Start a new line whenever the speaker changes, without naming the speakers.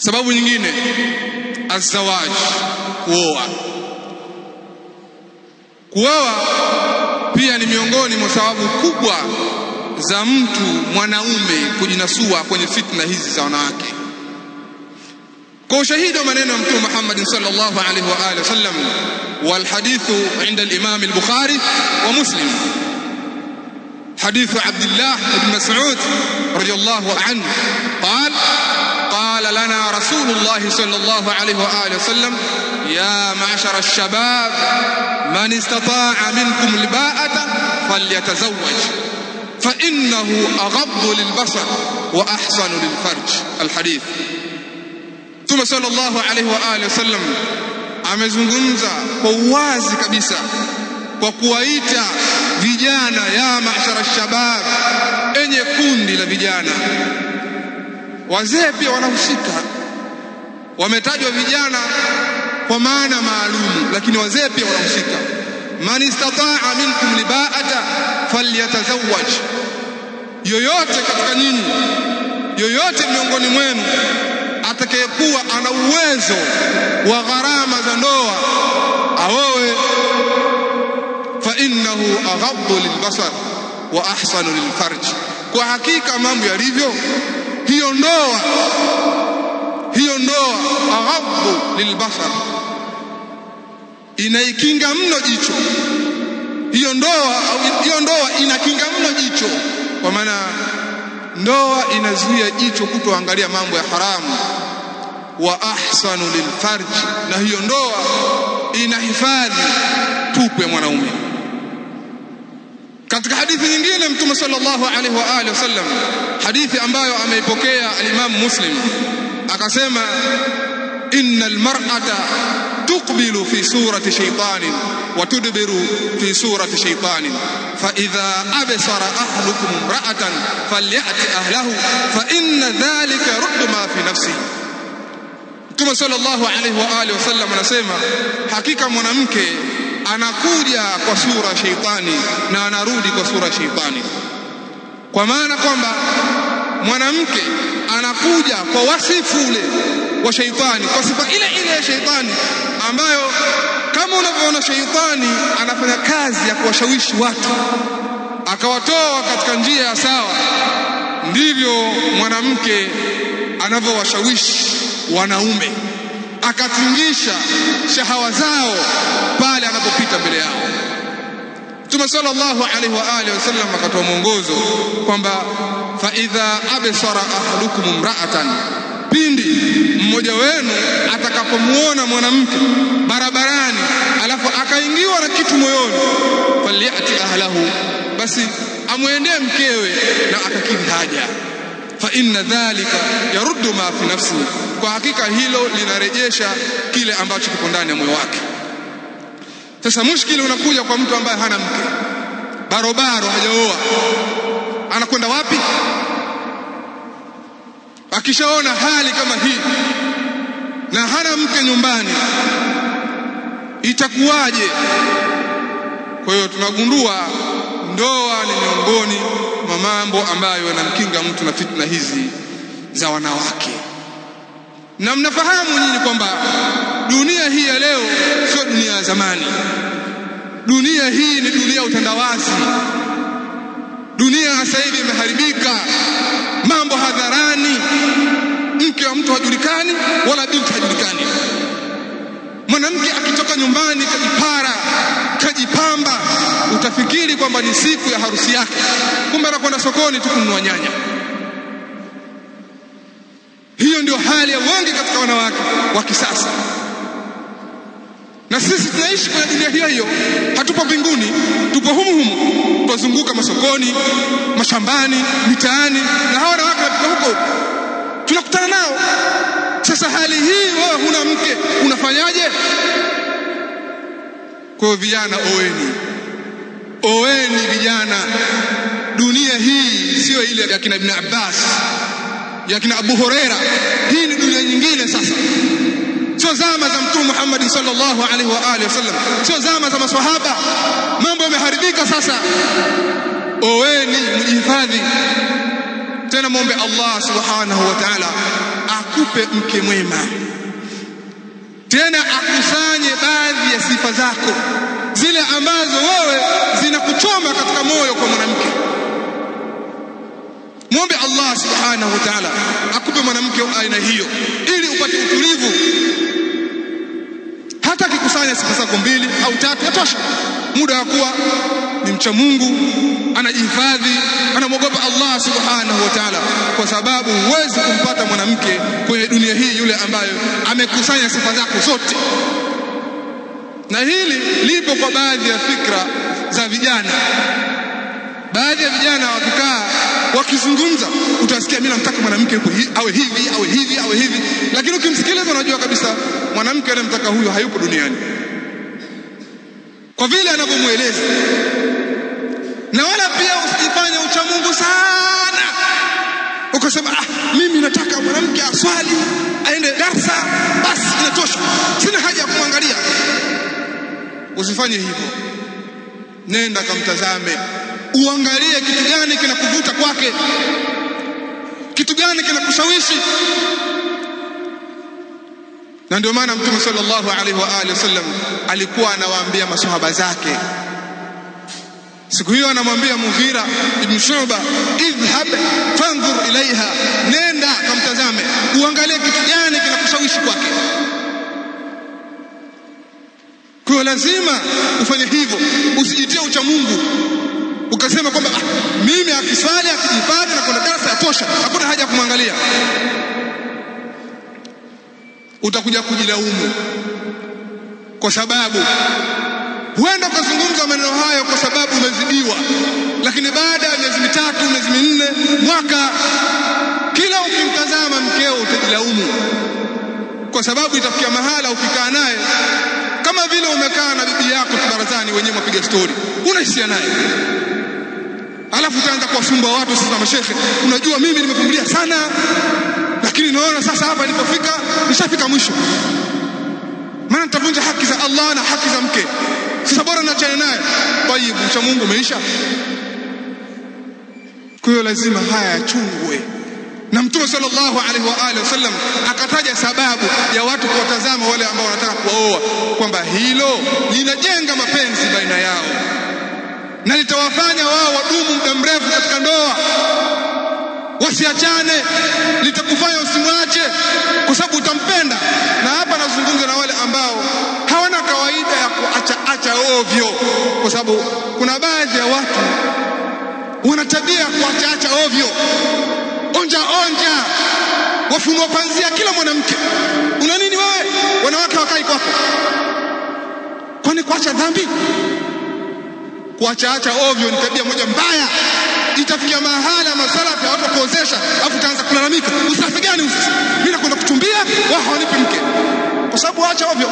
Sababu nyingine, azawaj, kuoa pia ni miongoni mwa sababu kubwa za mtu mwanaume kujinasua kwenye fitna hizi za wanawake. Kwa ushahidi wa maneno ya Mtume Muhammad sallallahu alaihi wa alihi wasallam, wal hadithu inda al-Imam al-Bukhari wa Muslim, حديث عبد الله بن مسعود رضي الله عنه قال لنا رسول الله صلى الله عليه وآله وسلم: يا معشر الشباب من استطاع منكم الباءة فليتزوج فإنه أغض للبصر وأحسن للفرج. الحديث. ثم صلى الله عليه وآله وسلم amezungumza kwa uwazi kabisa kwa kuwaita vijana, ya ma'shara shabab, enye kundi la vijana. Wazee pia wanahusika, wametajwa vijana kwa maana maalum, lakini wazee pia wanahusika. Man istata'a minkum liba'ata falyatazawwaj, yoyote katika nyinyi, yoyote miongoni mwenu atakayekuwa ana uwezo wa gharama za ndoa aoe. Fa innahu aghaddu lilbasar wa ahsanu lilfarj, kwa hakika mambo yalivyo, hiyo ndoa aghaddu lilbasar, inaikinga mno jicho. Hiyo ndoa inakinga mno jicho, kwa maana ndoa inazuia jicho kutoangalia mambo ya haramu. Wa ahsanu lilfarj, na hiyo ndoa inahifadhi tupu ya mwanaume. Katika hadithi nyingine Mtume sallallahu alaihi wa alihi wasallam, hadithi ambayo ameipokea al-Imam Muslim, akasema: innal mar'ata tuqbilu fi surati shaytanin wa tudbiru fi surati shaytanin fa idha absara ahlukum imra'atan falyati ahlahu fa inna dhalika ruddu ma fi nafsihi. Mtume sallallahu alaihi wa alihi wasallam anasema, hakika mwanamke anakuja kwa sura shaitani na anarudi kwa sura shaitani. Kwa maana kwamba mwanamke anakuja kwa wasifu ule wa shaitani, kwa sifa ile ya shaitani, ambayo kama unavyoona shaitani anafanya kazi ya kuwashawishi watu akawatoa katika njia ya sawa, ndivyo mwanamke anavyowashawishi wanaume akatingisha shahawa zao pale anapopita mbele yao. Mtume sallallahu alaihi wa alihi wasallam akatoa mwongozo kwamba fa idha absara ahlukum imra'atan, pindi mmoja wenu atakapomuona mwanamke barabarani alafu akaingiwa na kitu moyoni, falyati ahlahu, basi amwendee mkewe na akakidhi haja. Fa inna dhalika yaruddu ma fi nafsi, kwa hakika hilo linarejesha kile ambacho kipo ndani ya moyo wake. Sasa mushkili unakuja kwa mtu ambaye hana mke, barobaro, hajaoa, anakwenda wapi? Akishaona hali kama hii na hana mke nyumbani, itakuwaje? Kwa hiyo tunagundua ndoa ni miongoni mwa mambo ambayo yanamkinga mtu na fitna hizi za wanawake. Na mnafahamu nyinyi kwamba dunia hii ya leo sio dunia ya zamani. Dunia hii ni dunia ya utandawazi. Dunia sasa hivi imeharibika, mambo hadharani, mke wa mtu hajulikani wala binti hajulikani. Mwanamke akitoka nyumbani kajipara, kajipamba, utafikiri kwamba ni siku ya harusi yake, kumbe anakwenda sokoni tu kununua nyanya. Hiyo ndio hali ya wengi katika wanawake wa kisasa. Na sisi tunaishi kwenye dunia hiyo, hatupo mbinguni, tupo humu, tuzunguka masokoni, mashambani, mitaani, na hawa wanawake wapita huko tunakutana nao. Sasa hali hii, wewe huna mke, unafanyaje? Kwa vijana, oweni vijana. Dunia hii sio ile ya kina Ibn Abbas, ya kina Abu Huraira. Hii ni dunia nyingine sasa. Sio zama za Mtume Muhammad sallallahu alaihi wa alihi wasallam, sio zama za maswahaba. Mambo yameharibika sasa. Oweni, mjihifadhi. Tena muombe Allah subhanahu wa ta'ala akupe akupe mke mwema, tena akusanye baadhi ya sifa zako zile ambazo wewe zinakuchoma katika moyo kwa mwanamke. Muombe Allah subhanahu wa ta'ala akupe mwanamke wa aina hiyo ili upate utulivu. Hata akikusanya sifa zako 2 au 3 yatosha. Muda wa kuwa ni mcha Mungu, anajihifadhi, anamwogopa Allah subhanahu wa ta'ala, kwa sababu huwezi kumpata mwanamke kwenye dunia hii yule ambaye amekusanya sifa zako zote. Na hili lipo kwa baadhi ya fikra za vijana. Baadhi ya vijana wakikaa wakizungumza, utasikia mimi namtaka mwanamke awe hivi, lakini ukimsikiliza unajua kabisa mwanamke anayemtaka huyo hayupo duniani, kwa vile anavyomueleza. Na wala pia usifanye ucha Mungu sana ukasema mimi nataka mwanamke aswali, aende darasa, basi inatosha, sina haja ya kumwangalia. Usifanye hivyo. Nenda kamtazame, uangalie kitu gani kinakuvuta kwake, kitu gani kinakushawishi. Na ndio maana Mtume sallallahu alaihi wa alihi wasallam alikuwa anawaambia maswahaba zake. Siku hiyo anamwambia Mughira ibn Shu'ba, idhhab fanzur ilaiha, nenda kamtazame, uangalie kitu gani kinakushawishi kwake. Kwa lazima ufanye hivyo, usijitie ucha Mungu ukasema kwamba mimi akiswali akijihifadhi na kwenda darasa yatosha, hakuna haja ya kumwangalia. Utakuja kujilaumu, kwa sababu huenda ukazungumza maneno hayo kwa sababu umezidiwa, lakini baada ya miezi 3, miezi 4, mwaka, kila ukimtazama mkeo utajilaumu, kwa sababu itafikia mahala ukikaa naye kama vile umekaa na bibi yako barazani, wenyewe mpiga story, unahisia naye, alafu utaanza kuwasumba watu. Sasa mashekhe, unajua mimi nimevumilia sana, lakini naona sasa hapa nilipofika nishafika mwisho, maana nitavunja haki za Allah na haki za mke, sasa bora naachana naye. Tayib, cha Mungu umeisha. Kwa hiyo lazima haya yachungwe. Na Mtume sallallahu alaihi wa alihi wasallam akataja sababu ya watu kuwatazama wale ambao wanataka kuoa, kwamba hilo linajenga mapenzi baina yao na litawafanya wao wadumu muda mrefu katika ndoa, wasiachane, litakufanya usimwache kwa sababu utampenda. Na hapa nazungumza na wale ambao hawana kawaida ya kuacha ovyo, kwa sababu kuna baadhi ya watu wana tabia kuacha ovyo, onja wafunua panzia kila mwanamke. Una nini wewe? Wanawake wakai kwako, kwani kuacha dhambi? Kuacha ovyo ni tabia moja mbaya. Itafikia mahala masalafi watu kuozesha, afu utaanza kulalamika, usafi gani usi? Mimi nakwenda kutumbia, wao hawanipi mke, kwa sababu acha ovyo.